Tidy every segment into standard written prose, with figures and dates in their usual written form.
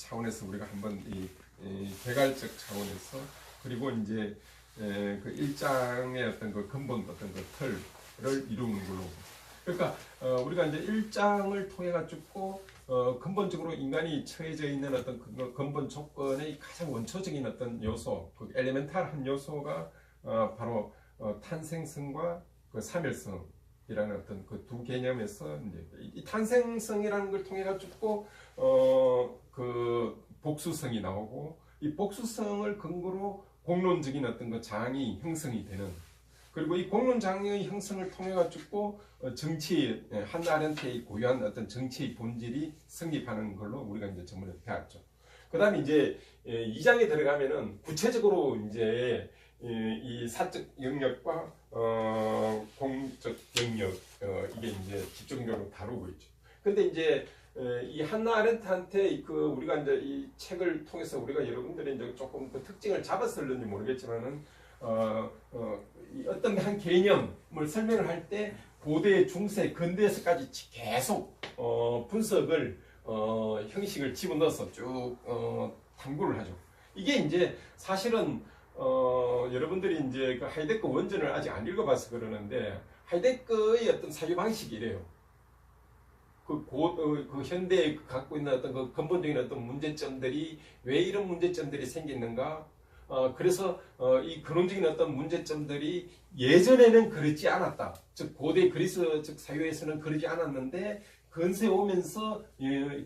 차원에서 우리가 한번 이 개괄적 차원에서 그리고 이제 그 1장의 어떤 그 근본 어떤 그 틀을 이루는 걸로. 그러니까 우리가 이제 1장을 통해 가지고 근본적으로 인간이 처해져 있는 어떤 그 근본 조건의 가장 원초적인 어떤 요소, 그 엘레멘탈한 요소가 바로 탄생성과 그 사멸성이라는 어떤 그 두 개념에서 이제 이 탄생성이라는 걸 통해 가지고 그 복수성이 나오고, 이 복수성을 근거로 공론적인 어떤 그 장이 형성이 되는, 그리고 이 공론장의 형성을 통해 가지고 정치, 한나 아렌트의 고유한 어떤 정치의 본질이 성립하는 걸로 우리가 이제 전문에 배웠죠. 그 다음에 이제 2장에 들어가면은 구체적으로 이제 이 사적 영역과 공적 영역 이게 이제 집중적으로 다루고 있죠. 근데 이제 이 한나 아렌트한테 그 우리가 이제 이 책을 통해서 우리가 여러분들이 이제 조금 그 특징을 잡았을는지 모르겠지만은 어떤 한 개념을 설명을 할 때 고대, 중세, 근대에서까지 계속 분석을 형식을 집어넣어서 쭉 탐구를 하죠. 이게 이제 사실은 여러분들이 이제 그 하이데거 원전을 아직 안 읽어봐서 그러는데, 하이데거의 어떤 사유 방식이 이래요. 그 현대에 갖고 있는 어떤 그 근본적인 어떤 문제점들이 왜 이런 문제점들이 생겼는가? 그래서 이 근원적인 어떤 문제점들이 예전에는 그렇지 않았다. 즉 고대 그리스적 사회에서는 그러지 않았는데 근세에 오면서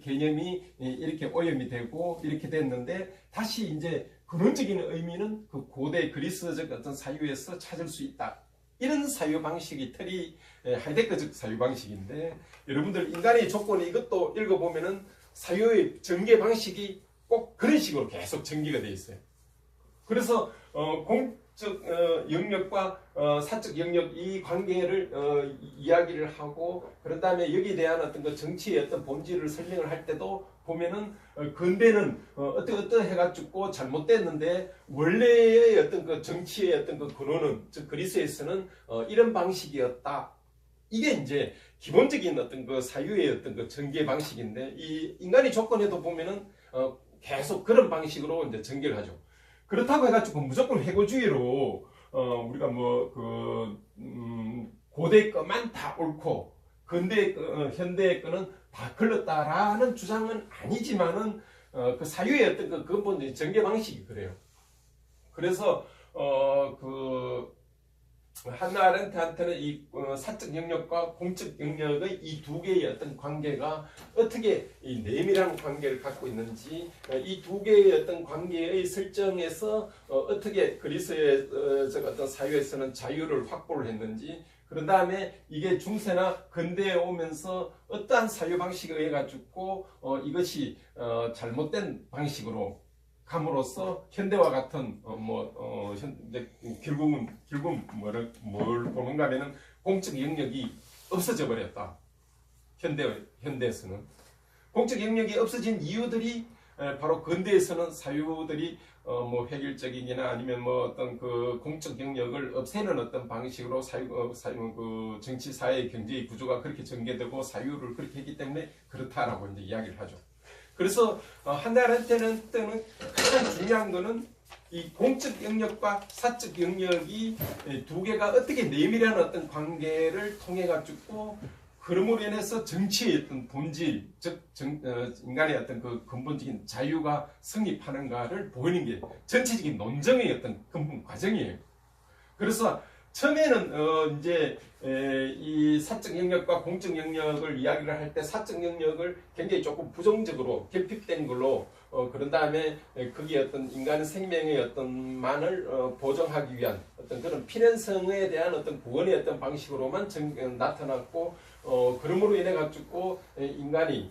개념이 이렇게 오염이 되고 이렇게 됐는데, 다시 이제 근원적인 의미는 그 고대 그리스적 어떤 사유에서 찾을 수 있다. 이런 사유 방식이 틀이 하이데거적 사유 방식인데, 여러분들 인간의 조건이 이것도 읽어보면은 사유의 전개 방식이 꼭 그런 식으로 계속 전개가 되어 있어요. 그래서 공적 영역과 사적 영역 이 관계를 이야기를 하고, 그런 다음에 여기에 대한 어떤 그 정치의 어떤 본질을 설명을 할 때도 보면은 근대는 어떻게 해가지고 잘못됐는데 원래의 어떤 그 정치의 어떤 그 근원은, 즉 그리스에서는 이런 방식이었다. 이게 이제 기본적인 어떤 그 사유의 어떤 그 전개 방식인데, 이 인간의 조건에도 보면은 계속 그런 방식으로 이제 전개를 하죠. 그렇다고 해가지고 무조건 해고주의로 우리가 고대 것만 다 옳고 근대 현대의 거는 다 걸렸다라는 주장은 아니지만은 그 사유의 어떤 그 근본적인 전개 방식이 그래요. 그래서 한나 아렌트한테는 이 사적 영역과 공적 영역의 이 두 개의 어떤 관계가 어떻게 이 내밀한 관계를 갖고 있는지, 이 두 개의 어떤 관계의 설정에서 어떻게 그리스의 어떤 사회에서는 자유를 확보를 했는지, 그런 다음에 이게 중세나 근대에 오면서 어떠한 사유 방식에 의해 가지고 이것이 잘못된 방식으로 함으로써 현대와 같은 결국은 뭘 보는가 하면은 공적 영역이 없어져 버렸다. 현대에서는 공적 영역이 없어진 이유들이 바로 근대에서는 사유들이 획일적이나 아니면 어떤 그 공적 영역을 없애는 어떤 방식으로 그 정치, 사회, 경제의 구조가 그렇게 전개되고 사유를 그렇게 했기 때문에 그렇다라고 이제 이야기를 하죠. 그래서 한나 아렌트는 가장 중요한 거는 이 공적 영역과 사적 영역이 두 개가 어떻게 내밀한 어떤 관계를 통해 가지고 그럼으로 인해서 정치의 어떤 본질, 즉 인간의 어떤 그 근본적인 자유가 성립하는가를 보이는 게 전체적인 논쟁의 어떤 근본 과정이에요. 그래서 처음에는 이제 이 사적 영역과 공적 영역을 이야기를 할 때 사적 영역을 굉장히 조금 부정적으로 결핍된 걸로 그런 다음에 거기에 어떤 인간의 생명의 어떤 만을 보정하기 위한 어떤 그런 필연성에 대한 어떤 구원의 어떤 방식으로만 나타났고, 그러므로 인해 가지고 인간이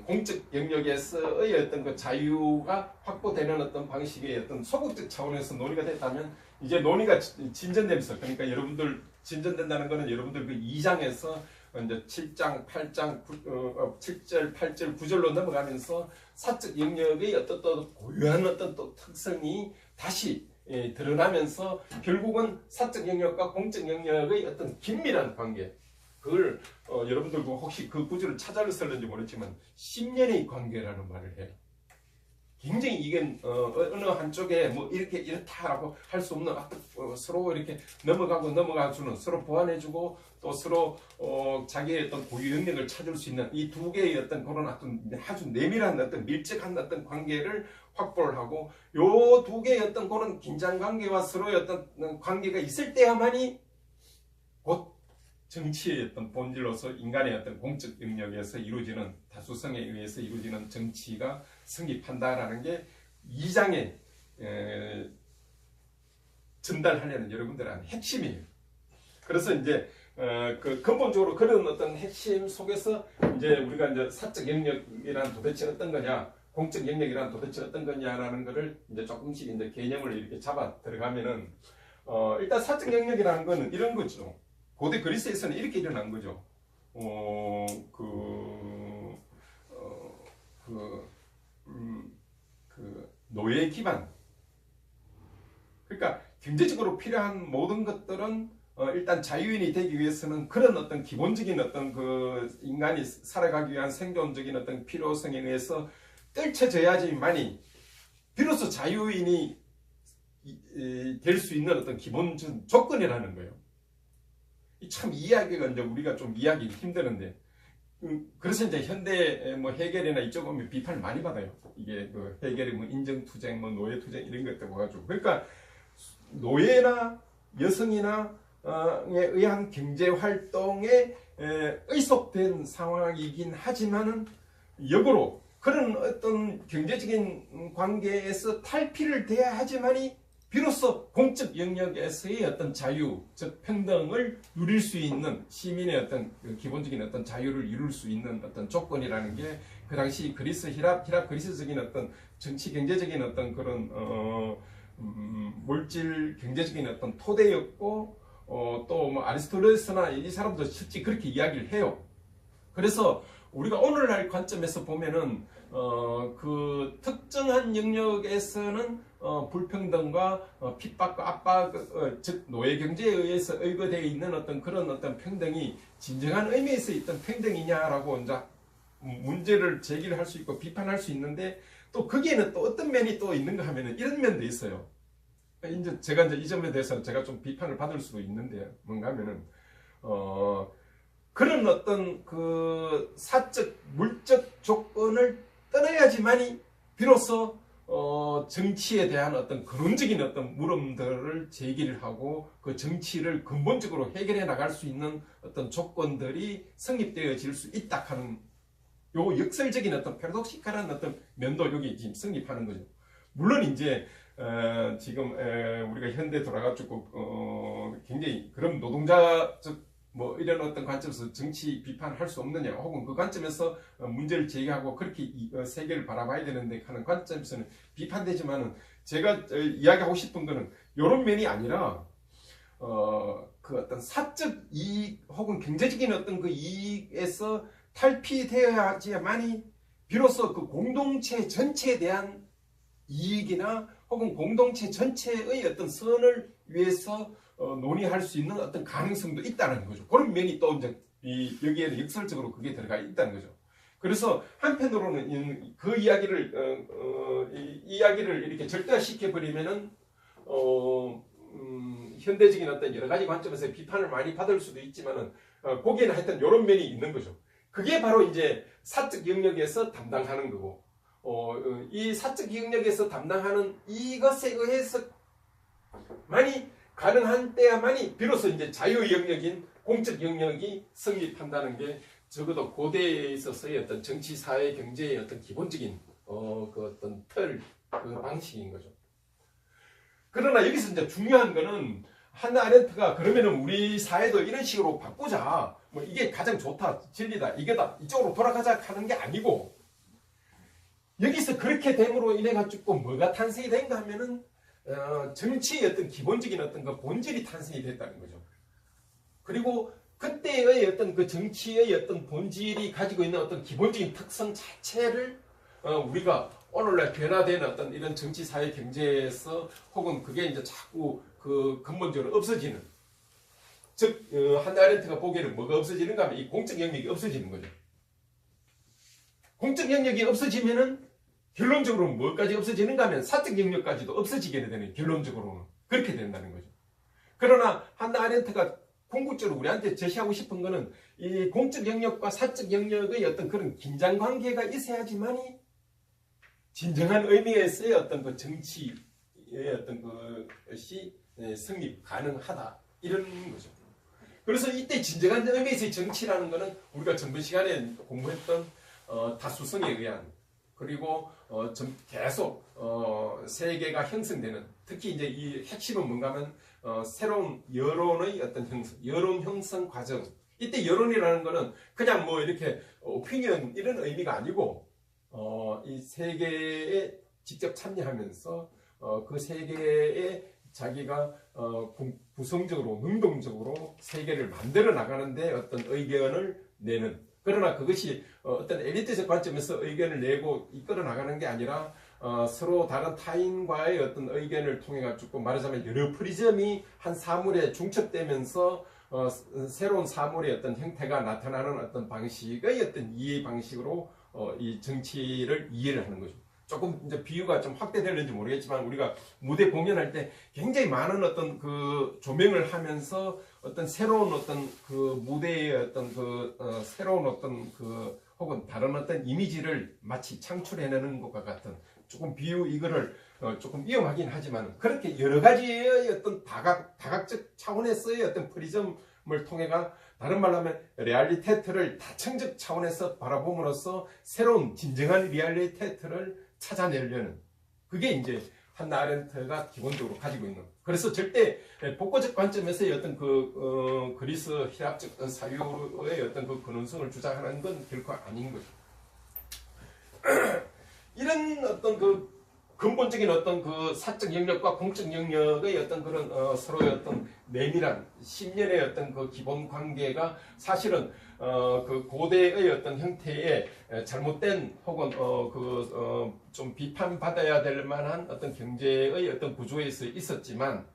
공적 영역에서의 어떤 그 자유가 확보되는 어떤 방식의 어떤 소극적 차원에서 논의가 됐다면, 이제 논의가 진전되면서, 그러니까 여러분들 진전된다는 것은 여러분들 그 2장에서 이제 7장, 8장, 7절, 8절, 9절로 넘어가면서 사적 영역의 어떤 또 고유한 어떤 또 특성이 다시 드러나면서 결국은 사적 영역과 공적 영역의 어떤 긴밀한 관계, 그걸 여러분들도 혹시 그 구절을 찾아봤을는지 모르지만 10년의 관계라는 말을 해요. 굉장히 이게 어느 한쪽에 뭐 이렇게 이렇다라고 할 수 없는 서로 이렇게 넘어가주는 서로 보완해주고 또 서로 자기의 어떤 고유 능력을 찾을 수 있는 이 두 개의 어떤 그런 어떤 아주 내밀한 어떤 밀접한 어떤 관계를 확보를 하고 요 두 개의 어떤 그런 긴장 관계와 서로의 어떤 관계가 있을 때야만이 곧 정치의 어떤 본질로서 인간의 어떤 공적 영역에서 이루어지는 다수성에 의해서 이루어지는 정치가 성립한다라는 게 2장에 전달하려는 여러분들의 핵심이에요. 그래서 이제 그 근본적으로 그런 어떤 핵심 속에서 이제 우리가 이제 사적 영역이란 도대체 어떤 거냐, 공적 영역이란 도대체 어떤 거냐라는 거를 이제 조금씩 이제 개념을 이렇게 잡아 들어가면은 일단 사적 영역이라는 거는 이런 거죠. 고대 그리스에서는 이렇게 일어난 거죠. 노예 기반. 그러니까 경제적으로 필요한 모든 것들은 일단 자유인이 되기 위해서는 그런 어떤 기본적인 어떤 그 인간이 살아가기 위한 생존적인 어떤 필요성에 의해서 떨쳐져야지만이 비로소 자유인이 될 수 있는 어떤 기본 조건이라는 거예요. 참 이야기가 이제 우리가 좀 이해하기 힘드는데 그래서 이제 현대 뭐 해결이나 이쪽 오면 비판을 많이 받아요. 이게 그 해결이 뭐 인정투쟁, 뭐 노예투쟁 이런 것들 와가지고 그러니까 노예나 여성이나 에 의한 경제 활동에 의속된 상황이긴 하지만은 역으로 그런 어떤 경제적인 관계에서 탈피를 돼야 하지만이 비로소 공적 영역에서의 어떤 자유, 즉 평등을 누릴 수 있는 시민의 어떤 기본적인 어떤 자유를 이룰 수 있는 어떤 조건이라는 게 그 당시 그리스 히랍 그리스적인 어떤 정치 경제적인 어떤 그런 물질 경제적인 어떤 토대였고 또 뭐 아리스토텔레스나 이 사람도 실제 그렇게 이야기를 해요. 그래서 우리가 오늘날 관점에서 보면은 그 특정한 영역에서는 불평등과 핍박과 압박, 즉 노예 경제에 의해서 의거되어 있는 어떤 그런 어떤 평등이 진정한 의미에서 있던 평등이냐라고 이제 문제를 제기를 할 수 있고 비판할 수 있는데 또 거기에는 또 어떤 면이 또 있는가 하면은 이런 면도 있어요. 이제 제가 이제 이 점에 대해서 제가 좀 비판을 받을 수도 있는데 뭔가 하면은 그런 어떤 그 사적 물적 조건을 떠나야지만이 비로소 정치에 대한 어떤 근원적인 어떤 물음들을 제기를 하고 그 정치를 근본적으로 해결해 나갈 수 있는 어떤 조건들이 성립되어질 수 있다 하는 요 역설적인 어떤 패러독시칼한 어떤 면도 여기 지금 성립하는 거죠. 물론 이제 지금 우리가 현대 돌아가지고 굉장히 그런 노동자적 뭐 이런 어떤 관점에서 정치 비판할 수 없느냐 혹은 그 관점에서 문제를 제기하고 그렇게 세계를 바라봐야 되는데 하는 관점에서는 비판되지만은 제가 이야기하고 싶은 거는 이런 면이 아니라 그 어떤 사적 이익 혹은 경제적인 어떤 그 이익에서 탈피되어야지만이 비로소 그 공동체 전체에 대한 이익이나 혹은 공동체 전체의 어떤 선을 위해서 논의할 수 있는 어떤 가능성도 있다는 거죠. 그런 면이 또 이제 여기에는 역설적으로 그게 들어가 있다는 거죠. 그래서 한편으로는 그 이야기를 이야기를 이렇게 절대화시켜 버리면은 현대적인 어떤 여러 가지 관점에서 비판을 많이 받을 수도 있지만은 거기에는 하여튼 이런 면이 있는 거죠. 그게 바로 이제 사적 영역에서 담당하는 거고, 이 사적 영역에서 담당하는 이것에 의해서 만이 가능한 때야만이 비로소 이제 자유 영역인 공적 영역이 성립한다는 게 적어도 고대에 있어서의 어떤 정치, 사회, 경제의 어떤 기본적인 그 어떤 틀, 그 방식인 거죠. 그러나 여기서 이제 중요한 거는 한나 아렌트가 그러면은 우리 사회도 이런 식으로 바꾸자, 뭐 이게 가장 좋다, 진리다, 이게다, 이쪽으로 돌아가자 하는 게 아니고, 여기서 그렇게 됨으로 인해 가지고 뭐가 탄생이 된가 하면은 정치의 어떤 기본적인 어떤 그 본질이 탄생이 됐다는 거죠. 그리고 그때의 어떤 그 정치의 어떤 본질이 가지고 있는 어떤 기본적인 특성 자체를 우리가 오늘날 변화된 어떤 이런 정치, 사회, 경제에서 혹은 그게 이제 자꾸 그 근본적으로 없어지는 즉 한나 아렌트가 보기에는 뭐가 없어지는가 하면 이 공적 영역이 없어지는 거죠. 공적 영역이 없어지면은 결론적으로 뭐까지 없어지는가 하면 사적 영역까지도 없어지게 되는, 결론적으로는 그렇게 된다는 거죠. 그러나 한나 아렌트가 궁극적으로 우리한테 제시하고 싶은 거는 이 공적 영역과 사적 영역의 어떤 그런 긴장 관계가 있어야지만이 진정한 의미에서의 어떤 그 정치의 어떤 것이 성립 가능하다, 이런 거죠. 그래서 이때 진정한 의미에서의 정치라는 것은 우리가 전번 시간에 공부했던 다수성에 의한, 그리고 계속 세계가 형성되는, 특히 이제 이 핵심은 뭔가 하면 새로운 여론의 어떤 형성, 여론 형성 과정. 이때 여론이라는 것은 그냥 뭐 이렇게 오피니언 이런 의미가 아니고 이 세계에 직접 참여하면서 그 세계에 자기가 구성적으로, 능동적으로 세계를 만들어 나가는데 어떤 의견을 내는, 그러나 그것이 어떤 엘리트적 관점에서 의견을 내고 이끌어 나가는 게 아니라 서로 다른 타인과의 어떤 의견을 통해 가지고, 말하자면 여러 프리즘이 한 사물에 중첩되면서 새로운 사물의 어떤 형태가 나타나는 어떤 방식의 어떤 이해 방식으로 이 정치를 이해를 하는 거죠. 조금 이제 비유가 좀 확대되는지 모르겠지만, 우리가 무대 공연할 때 굉장히 많은 어떤 그 조명을 하면서 어떤 새로운 어떤 그 무대의 어떤 새로운 어떤 혹은 다른 어떤 이미지를 마치 창출해내는 것과 같은, 조금 비유, 이거를 조금 위험하긴 하지만 그렇게 여러 가지의 어떤 다각적 차원에서의 어떤 프리즘을 통해가, 다른 말로 하면 리얼리테트를 다층적 차원에서 바라봄으로써 새로운 진정한 리얼리테트를 찾아내려는, 그게 이제 한나 아렌트가 기본적으로 가지고 있는. 그래서 절대 복고적 관점에서의 어떤 그리스 희락적 사유의 어떤 그 근원성을 주장하는 건 결코 아닌 거죠. 이런 어떤 근본적인 어떤 사적 영역과 공적 영역의 어떤 그런 서로의 어떤 내밀한 심연의 어떤 그 기본 관계가 사실은 고대의 어떤 형태의 잘못된 혹은 좀 비판받아야 될 만한 어떤 경제의 어떤 구조에서 있었지만,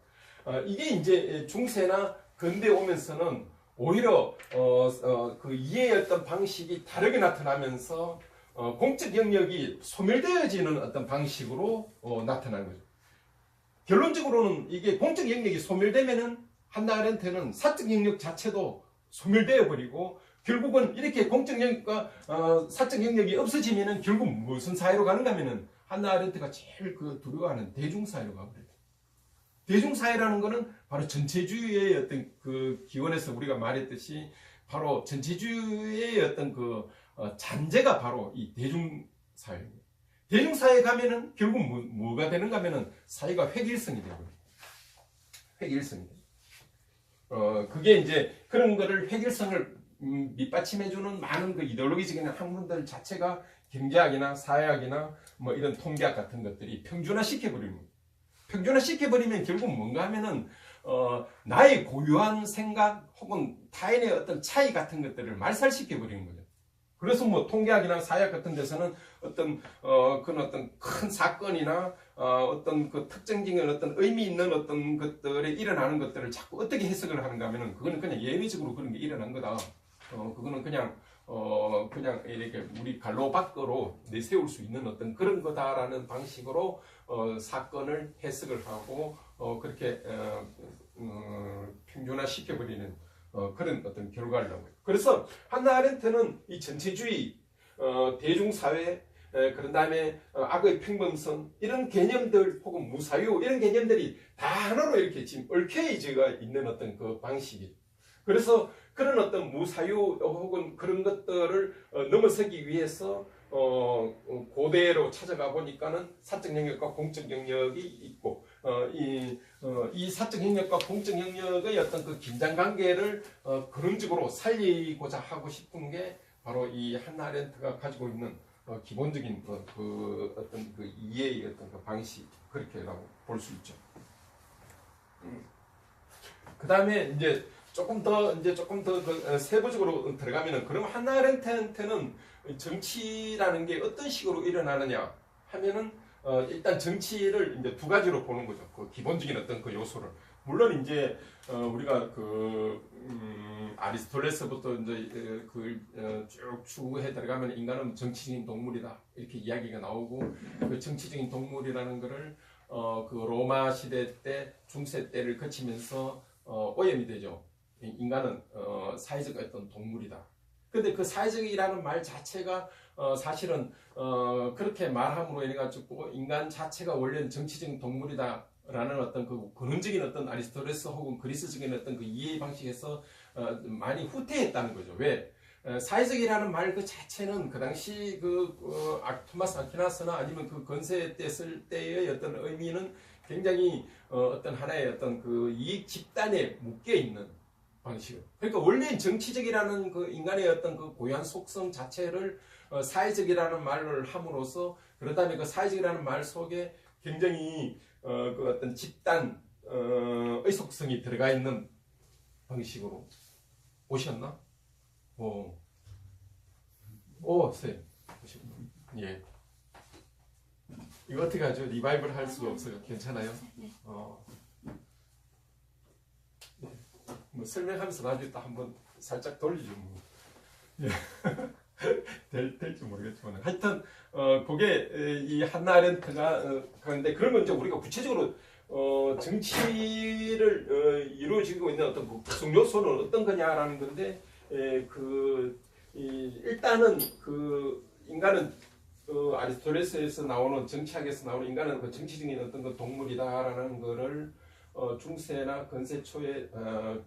이게 이제 중세나 근대 오면서는 오히려 그 이해의 어떤 방식이 다르게 나타나면서 공적 영역이 소멸되어지는 어떤 방식으로 나타나는 거죠. 결론적으로는 이게 공적 영역이 소멸되면은 한나 아렌트는 사적 영역 자체도 소멸되어 버리고, 결국은 이렇게 공적 영역과 사적 영역이 없어지면은 결국 무슨 사회로 가는가 하면은 한나 아렌트가 제일 두려워하는 대중사회로 가버려요. 대중사회라는 것은 바로 전체주의의 어떤 기원에서 우리가 말했듯이 바로 전체주의의 어떤 잔재가 바로 이 대중사회입니다. 대중사회에 가면은 결국 뭐가 되는가 하면은 사회가 획일성이 되고요. 획일성이 돼요. 그게 이제 그런 거를 획일성을 밑받침해주는 많은 이데올로기적인 학문들 자체가 경제학이나 사회학이나 뭐 이런 통계학 같은 것들이 평준화시켜버리는 거예요. 평준화시켜버리면 결국 뭔가 하면은 나의 고유한 생각 혹은 타인의 어떤 차이 같은 것들을 말살시켜버리는 거죠. 그래서 뭐 통계학이나 사회학 같은 데서는 그런 어떤 큰 사건이나 어떤 특정적인 어떤 의미 있는 어떤 것들에 일어나는 것들을 자꾸 어떻게 해석을 하는가 하면은 그거는 그냥 예외적으로 그런 게 일어난 거다. 그거는 그냥 이렇게 우리 갈로 밖으로 내세울 수 있는 어떤 그런 거다라는 방식으로 사건을 해석을 하고 그렇게 평준화 시켜버리는 그런 어떤 결과를 나온 거예요. 그래서 한나 아렌트는 이 전체주의, 대중사회, 그런 다음에 악의 평범성, 이런 개념들 혹은 무사유, 이런 개념들이 다 하나로 이렇게 지금 얽혀져 있는 어떤 방식이. 그래서 그런 어떤 무사유 혹은 그런 것들을 넘어서기 위해서 고대로 찾아가 보니까는 사적 영역과 공적 영역이 있고, 이 사적 영역과 공적 영역의 어떤 긴장 관계를 근원적으로 살리고자 하고 싶은 게 바로 이 한나 아렌트가 가지고 있는 기본적인 어떤 이해의 어떤 방식, 그렇게라고 볼 수 있죠. 그 다음에 이제 조금 더 세부적으로 들어가면은, 그럼 한나 아렌트한테는 정치라는 게 어떤 식으로 일어나느냐 하면은 일단 정치를 이제 두 가지로 보는 거죠. 기본적인 어떤 요소를. 물론 이제 우리가 아리스토텔레스부터 이제 쭉 추구해 들어가면 인간은 정치적인 동물이다 이렇게 이야기가 나오고 그 정치적인 동물이라는 거를 그 로마 시대 때 중세 때를 거치면서 오염이 되죠. 인간은 사회적 어떤 동물이다. 근데 그 사회적이라는 말 자체가 사실은 그렇게 말함으로 인해 가지고 인간 자체가 원래는 정치적인 동물이다. 라는 어떤 그 근원적인 어떤 아리스토텔레스 혹은 그리스적인 어떤 그 이해 방식에서 많이 후퇴했다는 거죠. 왜? 사회적이라는 말 그 자체는 그 당시 토마스 아퀴나스나 아니면 그 건세 때 쓸 때의 어떤 의미는 굉장히 어떤 하나의 어떤 그 이익 집단에 묶여 있는 방식. 그러니까 원래 정치적이라는 그 인간의 어떤 그 고유한 속성 자체를 사회적이라는 말을 함으로써 그렇다면 그 사회적이라는 말 속에 굉장히 그 어떤 집단 의속성이 들어가 있는 방식으로 오셨나? 쌤. 예. 이거 어떻게 하죠? 리바이벌 할 수가 없어요. 괜찮아요? 네. 네. 뭐 설명하면서 나중에 또 한번 살짝 돌리죠. 뭐. 예. 될지 모르겠지만 하여튼 그게 이 한나 아렌트가 그런데 그런 건 이제 우리가 구체적으로 정치를 이루어지고 있는 어떤 구성 요소는 어떤 거냐라는 건데 일단은 그 인간은 아리스토텔레스에서 나오는 정치학에서 나오는 인간은 그 정치적인 어떤 그 동물이다라는 거를 중세나 건세 초에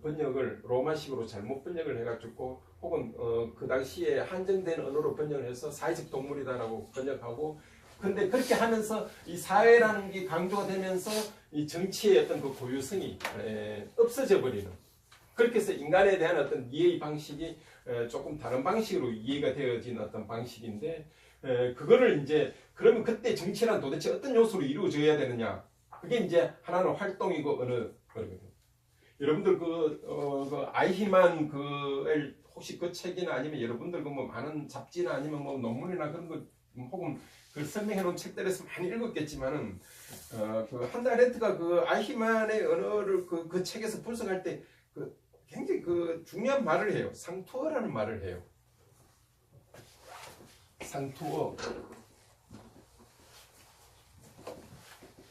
번역을 로마식으로 잘못 번역을 해가지고 혹은 그 당시에 한정된 언어로 번역을 해서 사회적 동물이다라고 번역하고 근데 그렇게 하면서 이 사회라는 게 강조가 되면서 이 정치의 어떤 그 고유성이 없어져 버리는 그렇게 해서 인간에 대한 어떤 이해의 방식이 조금 다른 방식으로 이해가 되어진 어떤 방식인데 그거를 이제 그러면 그때 정치란 도대체 어떤 요소로 이루어져야 되느냐 그게 이제 하나는 활동이고 어느 거거든요. 여러분들 그 아이히만 그 혹시 그 책이나 아니면 여러분들 그 뭐 많은 잡지나 아니면 뭐 논문이나 그런 거 혹은 그 설명해 놓은 책들에서 많이 읽었겠지만은 그 한나 아렌트가 그 아이히만의 언어를 그 책에서 분석할 때 그 굉장히 그 중요한 말을 해요. 상투어라는 말을 해요. 상투어.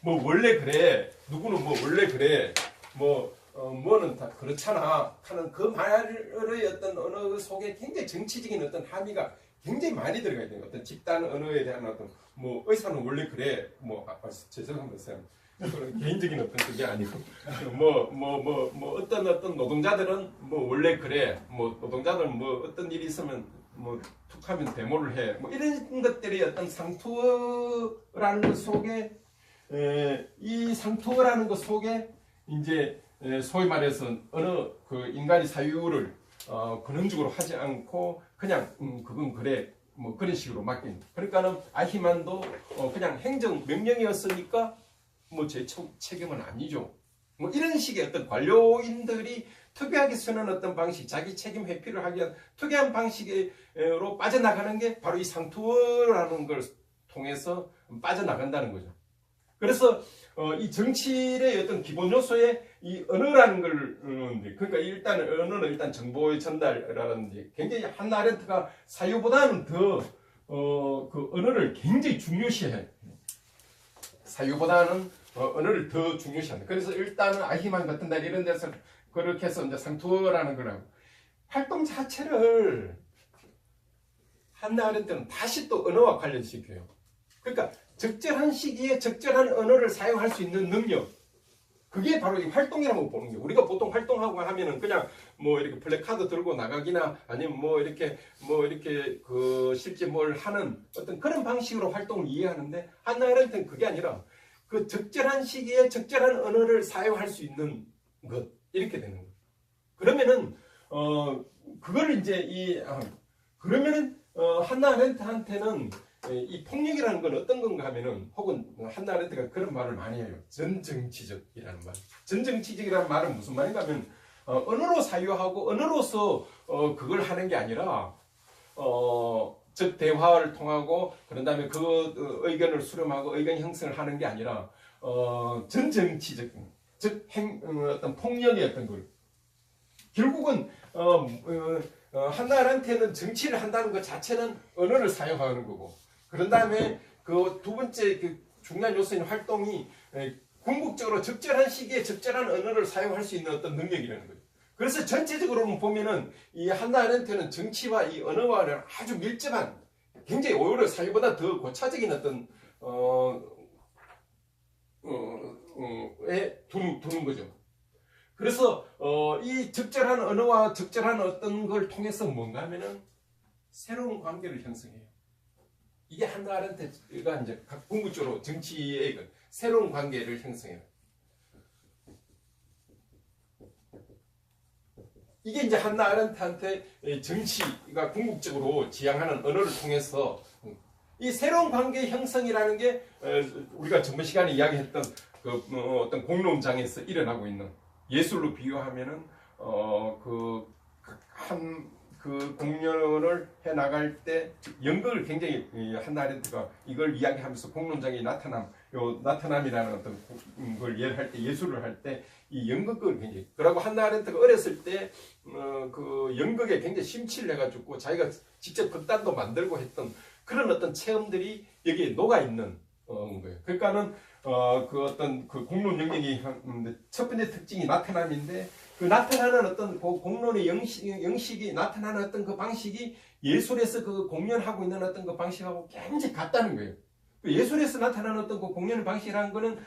뭐 원래 그래 누구는 뭐 원래 그래 뭐는 다 그렇잖아 하는 그 말의 어떤 언어 속에 굉장히 정치적인 어떤 함의가 굉장히 많이 들어가 있는 어떤 집단 언어에 대한 어떤 뭐 의사는 원래 그래 죄송합니다 쌤 그런 개인적인 어떤 그게 아니고 뭐 어떤 노동자들은 뭐 원래 그래 뭐 노동자들은 뭐 어떤 일이 있으면 뭐 툭하면 데모를 해 뭐 이런 것들이 어떤 상투어라는 것 속에 이 상투어라는 것 속에 이제 소위 말해서 어느 그 인간의 사유를 근원적으로 하지 않고 그냥 그건 그래 뭐 그런 식으로 맡긴 그러니까는 아히만도 그냥 행정 명령이었으니까 뭐 제 책임은 아니죠 뭐 이런 식의 어떤 관료인들이 특이하게 쓰는 어떤 방식 자기 책임 회피를 하기 위한 특이한 방식으로 빠져나가는 게 바로 이 상투어라는 걸 통해서 빠져나간다는 거죠. 그래서 이 정치의 어떤 기본 요소에 이 언어라는 걸 그러니까 일단 언어는 일단 정보의 전달이라든지 굉장히 한나 아렌트가 사유보다는 더 그 언어를 굉장히 중요시해. 사유보다는 언어를 더 중요시한다. 그래서 일단은 아히만 같은 데 이런 데서 그렇게 해서 이제 상투어라는 거라고 활동 자체를 한나 아렌트는 다시 또 언어와 관련시켜요. 그러니까 적절한 시기에 적절한 언어를 사용할 수 있는 능력 그게 바로 이 활동이라고 보는 거예요. 우리가 보통 활동하고 하면은 그냥 뭐 이렇게 플래카드 들고 나가기나 아니면 뭐 이렇게 그 실제 뭘 하는 어떤 그런 방식으로 활동을 이해하는데 한나 아렌트는 그게 아니라 그 적절한 시기에 적절한 언어를 사용할 수 있는 것 이렇게 되는 거예요. 그러면은 그거를 이제 그러면은 한나 아렌트한테는 이 폭력이라는 건 어떤 건가 하면은 혹은 한나 아렌트가 그런 말을 많이 해요. 전정치적이라는 말. 전정치적이라는 말은 무슨 말인가 하면 언어로 사유하고 언어로서 그걸 하는 게 아니라 즉 대화를 통하고 그런 다음에 그 의견을 수렴하고 의견 형성을 하는 게 아니라 전정치적 즉 어떤 폭력이었던 걸. 결국은 한나라한테는 정치를 한다는 것 자체는 언어를 사용하는 거고, 그런 다음에 그 두 번째 그 중요한 요소인 활동이 궁극적으로 적절한 시기에 적절한 언어를 사용할 수 있는 어떤 능력이라는 거죠. 그래서 전체적으로 보면은 이 한나라한테는 정치와 이 언어와는 아주 밀접한, 굉장히 오히려 사회보다 더 고차적인 어떤 에 두는 거죠. 그래서 이 적절한 언어와 적절한 어떤 걸 통해서 뭔가 하면은 새로운 관계를 형성해요. 이게 한나 아렌트가 이제 각 궁극적으로 정치의 그 새로운 관계를 형성해요. 이게 이제 한나 아렌트한테 정치가 궁극적으로 지향하는 언어를 통해서 이 새로운 관계 형성이라는 게 우리가 전번 시간에 이야기했던 그 어떤 공론장에서 일어나고 있는, 예술로 비유하면은 그 공연을 해 나갈 때 연극을 굉장히 한나 아렌트가 이걸 이야기하면서 공론장의 나타남이라는 어떤 걸 예할 때, 예술을 할 때 이 연극을 굉장히, 그러고 한나 아렌트가 어렸을 때 그 연극에 굉장히 심취를 해가지고 자기가 직접 극단도 만들고 했던 그런 어떤 체험들이 여기에 녹아 있는 거예요. 그러니까는 그 어떤 그 공론 영역이 첫 번째 특징이 나타남인데, 그 나타나는 어떤 그 공론의 영식이 나타나는 어떤 그 방식이 예술에서 그 공연하고 있는 어떤 그 방식하고 굉장히 같다는 거예요. 예술에서 나타나는 어떤 그 공연의 방식이라는 거는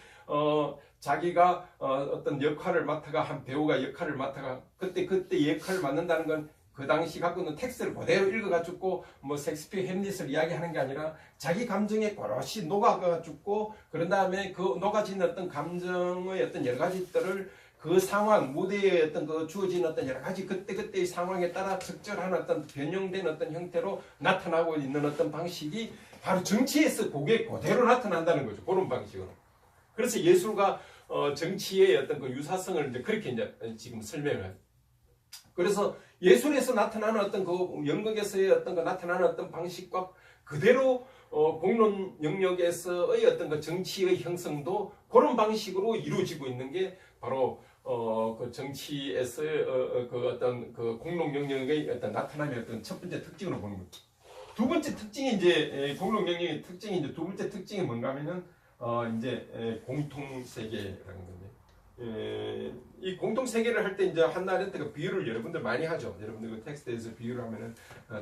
자기가 어떤 역할을 맡아가, 한 배우가 역할을 맡아가 그때 역할을 맡는다는 건 그 당시 갖고 있는 텍스트를 그대로 읽어가지고 뭐 셰익스피어 햄릿을 이야기하는 게 아니라 자기 감정에 고럿이 녹아가지고, 그런 다음에 그 녹아진 어떤 감정의 어떤 여러 가지들을 그 상황, 무대에 어떤 그 주어진 어떤 여러 가지 그때의 상황에 따라 적절한 어떤 변형된 어떤 형태로 나타나고 있는 어떤 방식이 바로 정치에서 그게 그대로 나타난다는 거죠. 그런 방식으로. 그래서 예술과 정치의 어떤 그 유사성을 이제 그렇게 이제 지금 설명을. 그래서 예술에서 나타나는 어떤 그 연극에서의 어떤 그 나타나는 어떤 방식과 그대로 공론 영역에서의 어떤 그 정치의 형성도 그런 방식으로 이루어지고 있는 게 바로 그 정치에서의 그 어떤 그 공론 영역의 어떤 나타남의 어떤 첫 번째 특징으로 보는 거죠. 두 번째 특징이 이제 공론 영역의 특징이 이제 두 번째 특징이 뭔가 하면은 이제 공통 세계라는 건데. 이 공통 세계를 할 때 이제 한나 아렌트가 비유를 여러분들 많이 하죠. 여러분들 그 텍스트에서 비유를 하면은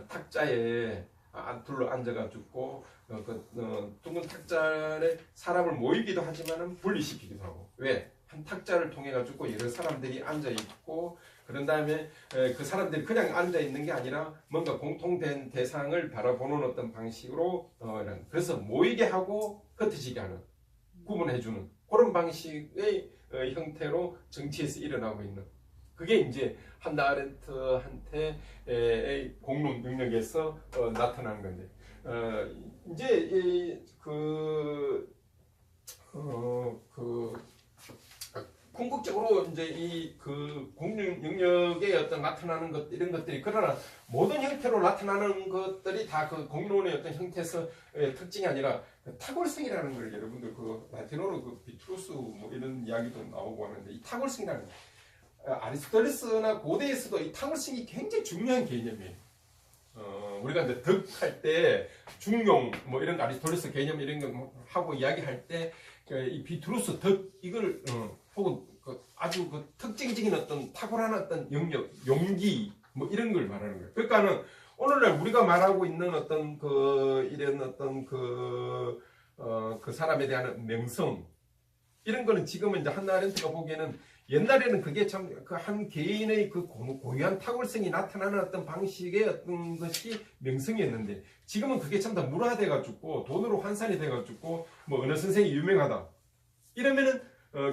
탁자에 둘러 앉아가지고 둥근 탁자에 사람을 모이기도 하지만은 분리시키기도 하고. 왜? 한 탁자를 통해 가지고 여러 사람들이 앉아 있고, 그런 다음에 그 사람들이 그냥 앉아 있는 게 아니라 뭔가 공통된 대상을 바라보는 어떤 방식으로 그래서 모이게 하고 흩어지게 하는, 구분해주는 그런 방식의 형태로 정치에서 일어나고 있는, 그게 이제 한나 아렌트한테 공론 영역에서 나타나는 건데, 이제 궁극적으로 이제 이 그 공론 영역에 어떤 나타나는 것, 이런 것들이, 그러나 모든 형태로 나타나는 것들이 다 그 공론의 어떤 형태에서 특징이 아니라 탁월성이라는 걸 여러분들 그 라틴어로 그 비트루스 뭐 이런 이야기도 나오고 하는데, 이 탁월성이라는 아리스토텔레스나 고대에서도 이 탁월성이 굉장히 중요한 개념이에요. 우리가 이제 덕할 때 중용 뭐 이런 아리스토텔레스 개념 이런 거 하고 이야기할 때 이 비트루스 덕 이걸 혹은 아주 그 특징적인 어떤 탁월한 어떤 영역, 용기 뭐 이런 걸 말하는 거예요. 그러니까는 오늘날 우리가 말하고 있는 어떤 그 이런 어떤 그 사람에 대한 명성, 이런 거는 지금은 이제 한나 아렌트가 보기에는, 옛날에는 그게 참 그 한 개인의 그 고유한 탁월성이 나타나는 어떤 방식의 어떤 것이 명성이었는데, 지금은 그게 참 다 물화돼 가지고 돈으로 환산이 돼 가지고 뭐 어느 선생이 유명하다 이러면은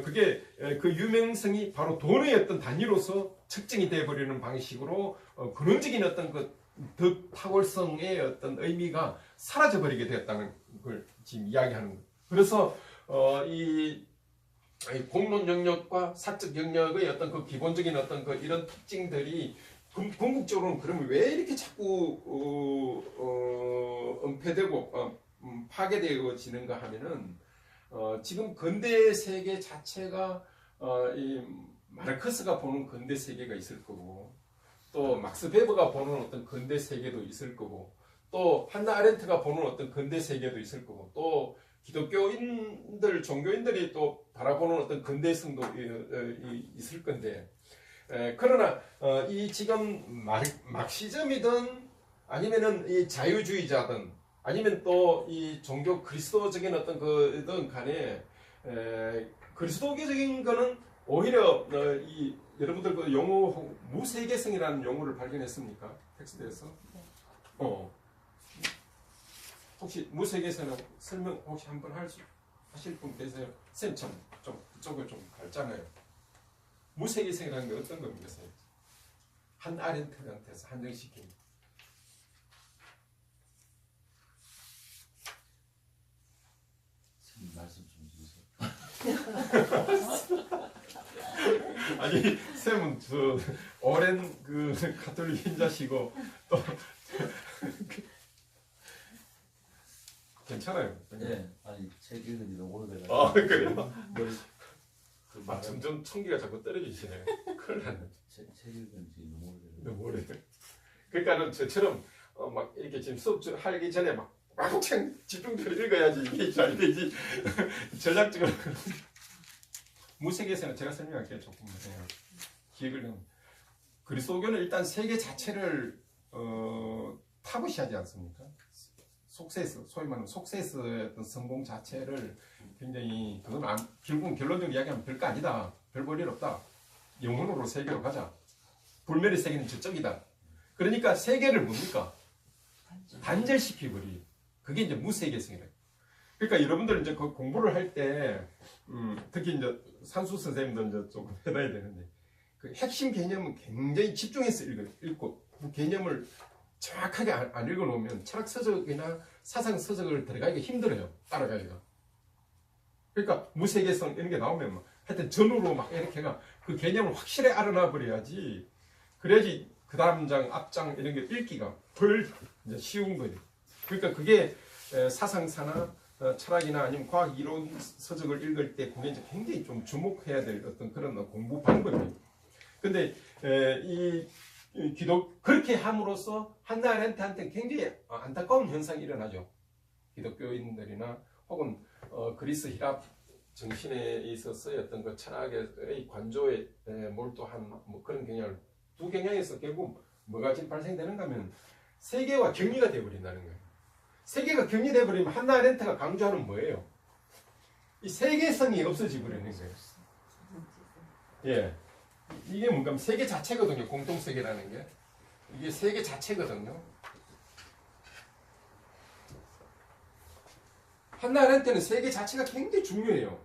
그게 그 유명성이 바로 돈의 어떤 단위로서 측정이 돼 버리는 방식으로 근원적인 어떤 그 덕 탁월성의 어떤 의미가 사라져 버리게 되었다는 걸 지금 이야기하는 거예요. 그래서 이 공론 영역과 사적 영역의 어떤 그 기본적인 어떤 그 이런 특징들이 궁극적으로는 그러면 왜 이렇게 자꾸 은폐되고 파괴되어지는가 하면은 지금 근대 세계 자체가 이 마르크스가 보는 근대 세계가 있을 거고, 또 막스 베버가 보는 어떤 근대 세계도 있을 거고, 또 한나 아렌트가 보는 어떤 근대 세계도 있을 거고, 또 기독교인들, 종교인들이 또 바라보는 어떤 근대성도 있을 건데, 그러나 이 지금 막시즘이든 아니면은 이 자유주의자든 아니면 또 이 종교 그리스도적인 어떤 거든 간에 그리스도교적인 거는 오히려 이 여러분들 그 용어 무세계성이라는 용어를 발견했습니까? 텍스트에서? 혹시 무세계성이라고 설명 혹시 한번 하실 분 계세요? 쌤 좀 그쪽을 좀 갈잖아요. 무세계성이라는 게 어떤 겁니까? 한 아렌트한테서 한정시킨. 말씀 좀 주세요. 아니 쌤은 저 오랜 그 가톨릭 신자시고 또 괜찮아요. 네, 아니 책 읽은 지 너무 오래돼가지고. 아 그래요? 그 점점 청기가 자꾸 떨어지시네. 큰일 났네. 책 읽은 지 너무 오래돼가지고. 너무 오래. 그러니까는 저처럼 막 이렇게 지금 수업 하기 전에 막 왕창 집중적으로 읽어야지 이게 잘 되지. 전략적으로. 무세계에서는 제가 설명할게요. 조금 기획을 좀. 그리스도교는 일단 세계 자체를 타부시하지 않습니까? 속세스, 소위 말하는 속세스의 어떤 성공 자체를 굉장히 그건 결국은 결론적으로 이야기하면 별거 아니다. 별 볼 일 없다. 영혼으로 세계로 가자. 불멸의 세계는 저쪽이다. 그러니까 세계를 뭡니까? 단절시키버리. 그게 이제 무세계성이다. 그러니까 여러분들은 이제 그 공부를 할 때 특히 이제 산수 선생님들 이제 조금 해놔야 되는데 그 핵심 개념은 굉장히 집중해서 읽고 그 개념을 정확하게 안 읽어놓으면 철학 서적이나 사상 서적을 들어가기가 힘들어요. 따라가기가. 그러니까 무세계성 이런 게 나오면 막 하여튼 전후로 막 이렇게가 그 개념을 확실히 알아놔 버려야지. 그래야지 그 다음 장, 앞장 이런 게 읽기가 덜 이제 쉬운 거예요. 그러니까 그게 사상사나 철학이나 아니면 과학 이론 서적을 읽을 때 그게 이제 굉장히 좀 주목해야 될 어떤 그런 공부 방법이에요. 근데 이 그렇게 함으로써 한나 아렌트한테 굉장히 안타까운 현상이 일어나죠. 기독교인들이나 혹은 그리스 히랍 정신에 있어서의 어떤 그 철학의 관조에 몰두한 뭐 그런 경향을 두 경향에서 결국 뭐가 지금 발생되는가 하면 세계와 격리가 되어버린다는 거예요. 세계가 격리되어 버리면 한나 아렌트가 강조하는 뭐예요? 이 세계성이 없어져 버리는 거예요. 예, 이게 뭔가 하면 세계 자체거든요. 공동세계라는 게 이게 세계 자체거든요. 한나 아렌트는 세계 자체가 굉장히 중요해요.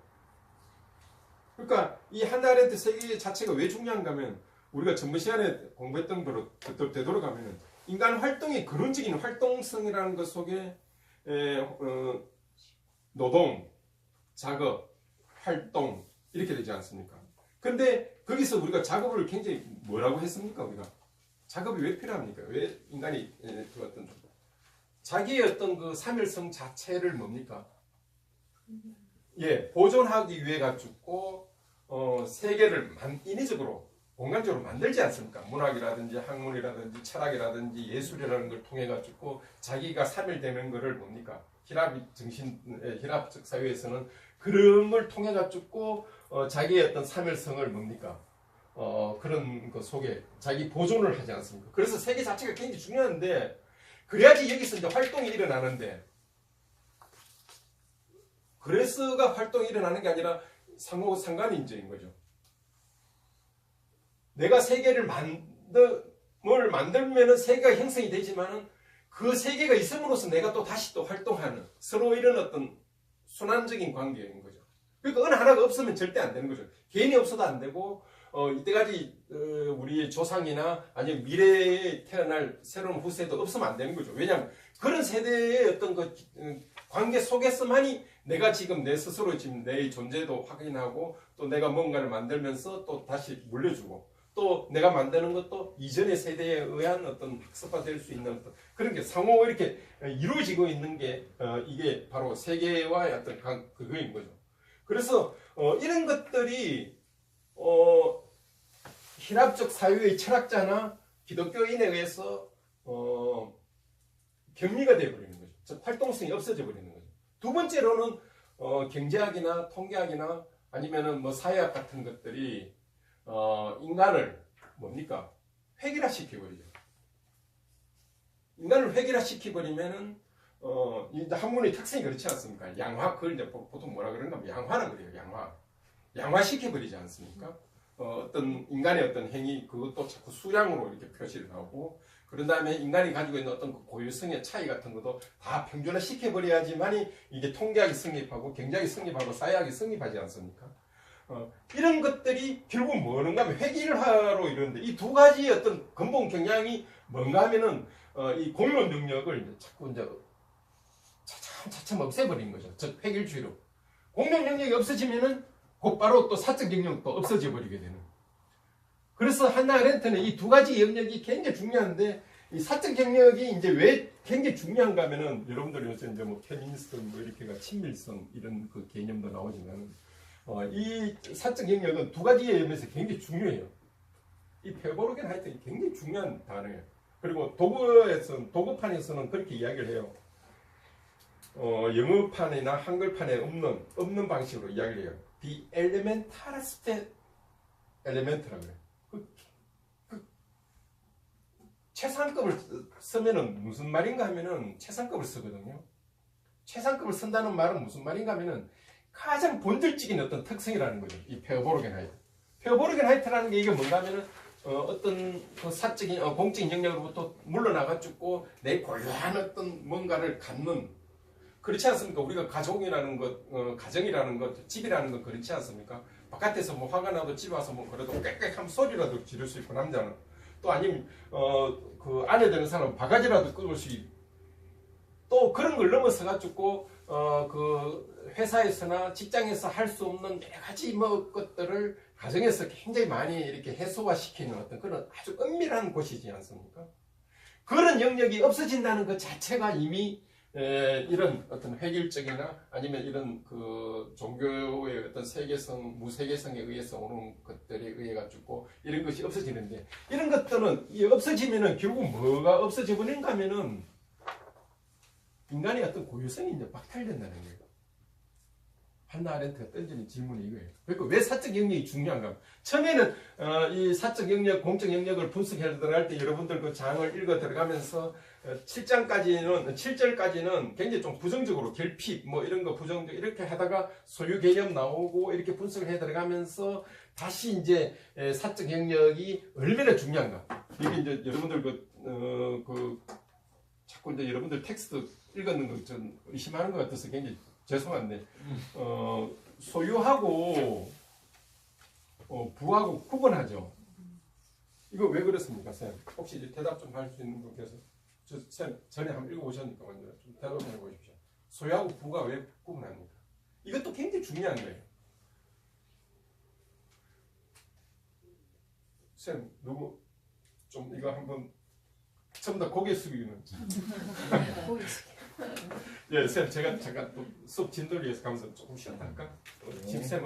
그러니까 이 한나 아렌트 세계 자체가 왜 중요한가 하면 우리가 전번 시간에 공부했던 거로 되돌아가면 인간 활동의 근원적인 활동성이라는 것 속에 노동, 작업, 활동 이렇게 되지 않습니까? 근데 거기서 우리가 작업을 굉장히 뭐라고 했습니까? 우리가 작업이 왜 필요합니까? 왜 인간이 그 어떤 자기의 어떤 그 사멸성 자체를 뭡니까? 예, 보존하기 위해 가지고 세계를 인위적으로 공간적으로 만들지 않습니까? 문학이라든지 학문이라든지 철학이라든지 예술이라는 걸 통해 가지고 자기가 사멸되는 것을 뭡니까? 히랍적 사회에서는 그런 걸 통해 가지고 자기의 어떤 사멸성을 뭡니까? 그런 것 속에 자기 보존을 하지 않습니까? 그래서 세계 자체가 굉장히 중요한데 그래야지 여기서 이제 활동이 일어나는데 그레스가 활동이 일어나는 게 아니라 상관인저인 거죠. 내가 세계를 만들면은 세계가 형성이 되지만은 그 세계가 있음으로써 내가 또 다시 또 활동하는 서로 이런 어떤 순환적인 관계인 거죠. 그러니까 어느 하나가 없으면 절대 안 되는 거죠. 개인이 없어도 안 되고 이때까지 우리의 조상이나 아니면 미래에 태어날 새로운 후세도 없으면 안 되는 거죠. 왜냐하면 그런 세대의 어떤 그 관계 속에서만이 내가 지금 내 스스로 지금 내 존재도 확인하고 또 내가 뭔가를 만들면서 또 다시 물려주고 또 내가 만드는 것도 이전의 세대에 의한 어떤 학습화될 수 있는 어떤 그런 게 상호 이렇게 이루어지고 있는 게 이게 바로 세계와의 어떤 그거인 거죠. 그래서 이런 것들이 신압적 사유의 철학자나 기독교인에 의해서 격리가 되어버리는 거죠. 즉 활동성이 없어져 버리는 거죠. 두 번째로는 경제학이나 통계학이나 아니면은 뭐 사회학 같은 것들이 인간을 뭡니까? 획일화시켜버리죠. 인간을 획일화시켜버리면은 이제 학문의 특성이 그렇지 않습니까? 양화, 그걸 이제 보통 뭐라 그러는가 하면 양화라 그래요. 양화시켜버리지 않습니까? 어떤 인간의 어떤 행위, 그것도 자꾸 수량으로 이렇게 표시를 하고, 그런 다음에 인간이 가지고 있는 어떤 그 고유성의 차이 같은 것도 다 평준화 시켜버려야지만이 이게 통계학이 성립하고, 경제학이 성립하고, 사회학이 성립하지 않습니까? 이런 것들이 결국 뭐는가 하면 획일화로 이러는데, 이 두 가지의 어떤 근본 경향이 뭔가 하면은, 이 공론 능력을 자꾸 이제 차츰 없애버린 거죠. 즉, 획일주의로. 공론 능력이 없어지면은 곧바로 또 사적 영역도 없어져 버리게 되는. 그래서 한나 아렌트는 이 두 가지 영역이 굉장히 중요한데, 이 사적 영역이 이제 왜 굉장히 중요한가 하면은, 여러분들 요새 이제 뭐 페미니스트 뭐 이렇게가 친밀성 이런 그 개념도 나오지만, 이 사적 영역은 두 가지의 면에서 굉장히 중요해요. 이 페보르겐 하여튼 굉장히 중요한 단어예요. 그리고 도구판에서는 그렇게 이야기를 해요. 영어판이나 한글판에 없는 방식으로 이야기를 해요. The elementarste element라고 해요. 최상급을 쓰면은 무슨 말인가 하면은 최상급을 쓰거든요. 최상급을 쓴다는 말은 무슨 말인가 하면은 가장 본질적인 어떤 특성이라는 거죠. 이 페어보르겐 하이트. 페어보르겐 하이트라는 게 이게 뭔가 하면은 어떤 그 사적인 공적인 영역으로부터 물러나가지고 내 고유한 어떤 뭔가를 갖는, 그렇지 않습니까? 우리가 가족이라는 것, 가정이라는 것, 집이라는 것 그렇지 않습니까? 바깥에서 뭐 화가 나도 집에 와서 뭐 그래도 꽥꽥하면 소리라도 지를 수 있고, 남자는 또 아니면 그 안에 드는 사람은 바가지라도 끌을 수 있고, 또 그런 걸 넘어서 가지고 그 회사에서나 직장에서 할 수 없는 여러 가지 뭐 것들을 가정에서 굉장히 많이 이렇게 해소화시키는 어떤 그런 아주 은밀한 곳이지 않습니까? 그런 영역이 없어진다는 것 자체가 이미 이런 어떤 획일적이나 아니면 이런 그 종교의 어떤 세계성, 무세계성에 의해서 오는 것들에 의해 가지고 이런 것이 없어지는데, 이런 것들은 없어지면은 결국 뭐가 없어져 버린가 하면은 인간의 어떤 고유성이 이제 박탈된다는 거예요. 한나 아렌트가 던지는 질문이 이거예요. 그러니까 왜 사적 영역이 중요한가? 처음에는 이 사적 영역, 공적 영역을 분석해 들어갈 때 여러분들 그 장을 읽어 들어가면서 7절까지는 굉장히 좀 부정적으로 결핍 뭐 이런 거 부정적 이렇게 하다가 소유 개념 나오고 이렇게 분석을 해 들어가면서 다시 이제 사적 영역이 얼마나 중요한가? 이게 이제 여러분들 자꾸 이제 여러분들 텍스트 읽었는 거 좀 의심하는 것 같아서 굉장히 죄송한데, 소유하고 부하고 구분하죠. 이거 왜 그렇습니까, 쌤? 혹시 이제 대답 좀 할 수 있는 분께서 쌤 전에 한번 읽어보셨니까 먼저 좀 대답해 보십시오. 소유하고 부가 왜 구분합니까? 이것도 굉장히 중요한 거예요. 쌤 누구 좀 이거 한번 전부 다 고개 숙이는. 예, 쌤 제가 잠깐 또 수업 진도를 위해서 가면서 조금 쉬었다 할까? 집쌤은